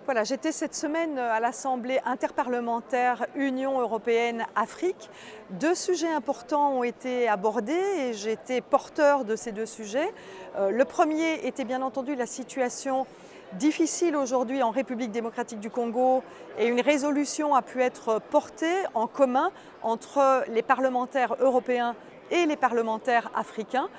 Voilà, j'étais cette semaine à l'Assemblée interparlementaire Union européenne-Afrique. Deux sujets importants ont été abordés et j'étais porteur de ces deux sujets. Le premier était bien entendu la situation difficile aujourd'hui en République démocratique du Congo et une résolution a pu être portée en commun entre les parlementaires européens et les parlementaires africains.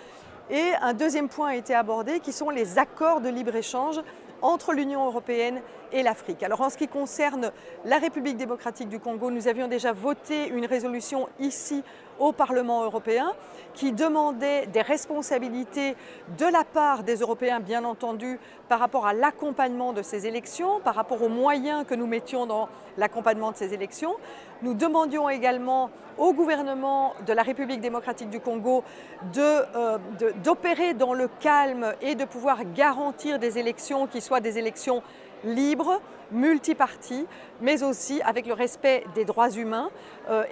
Et un deuxième point a été abordé qui sont les accords de libre-échange entre l'Union européenne et l'Afrique. Alors en ce qui concerne la République démocratique du Congo, nous avions déjà voté une résolution ici au Parlement européen qui demandait des responsabilités de la part des Européens, bien entendu, par rapport à l'accompagnement de ces élections, par rapport aux moyens que nous mettions dans l'accompagnement de ces élections. Nous demandions également au gouvernement de la République démocratique du Congo d'opérer dans le calme et de pouvoir garantir des élections qui soient des élections libres, multipartis, mais aussi avec le respect des droits humains.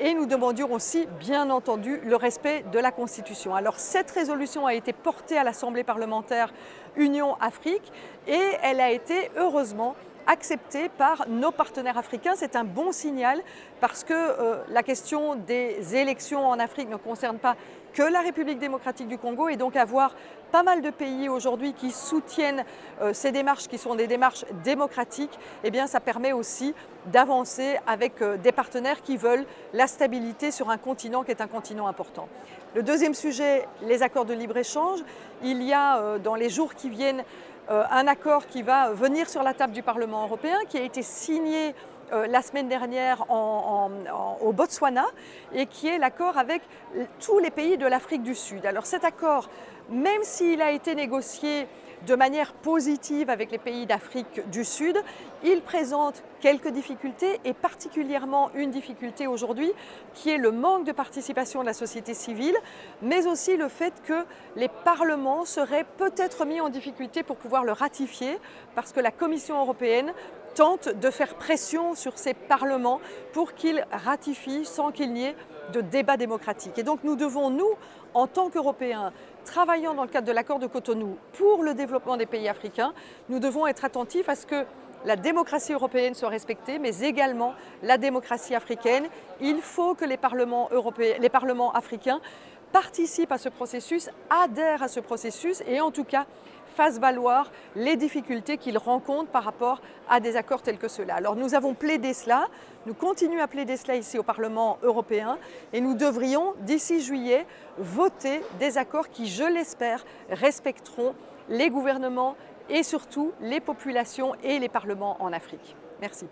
Et nous demandions aussi, bien entendu, le respect de la Constitution. Alors cette résolution a été portée à l'Assemblée parlementaire Union-Afrique et elle a été heureusement acceptée par nos partenaires africains. C'est un bon signal parce que la question des élections en Afrique ne concerne pas que la République démocratique du Congo et donc avoir pas mal de pays aujourd'hui qui soutiennent ces démarches qui sont des démarches démocratiques, eh bien ça permet aussi d'avancer avec des partenaires qui veulent la stabilité sur un continent qui est un continent important. Le deuxième sujet, les accords de libre-échange. Il y a dans les jours qui viennent un accord qui va venir sur la table du Parlement européen qui a été signé la semaine dernière au Botswana et qui est l'accord avec tous les pays de l'Afrique du Sud. Alors cet accord, même s'il a été négocié de manière positive avec les pays d'Afrique du Sud, il présente quelques difficultés et particulièrement une difficulté aujourd'hui qui est le manque de participation de la société civile, mais aussi le fait que les parlements seraient peut-être mis en difficulté pour pouvoir le ratifier parce que la Commission européenne tente de faire pression sur ces parlements pour qu'ils ratifient sans qu'il n'y ait de débat démocratique. Et donc nous devons, nous, en tant qu'Européens, travaillant dans le cadre de l'accord de Cotonou pour le développement des pays africains, nous devons être attentifs à ce que la démocratie européenne soit respectée, mais également la démocratie africaine. Il faut que les parlements africains participent à ce processus, adhèrent à ce processus et en tout cas fassent valoir les difficultés qu'ils rencontrent par rapport à des accords tels que ceux-là. Alors nous avons plaidé cela, nous continuons à plaider cela ici au Parlement européen et nous devrions d'ici juillet voter des accords qui, je l'espère, respecteront les gouvernements et surtout les populations et les parlements en Afrique. Merci.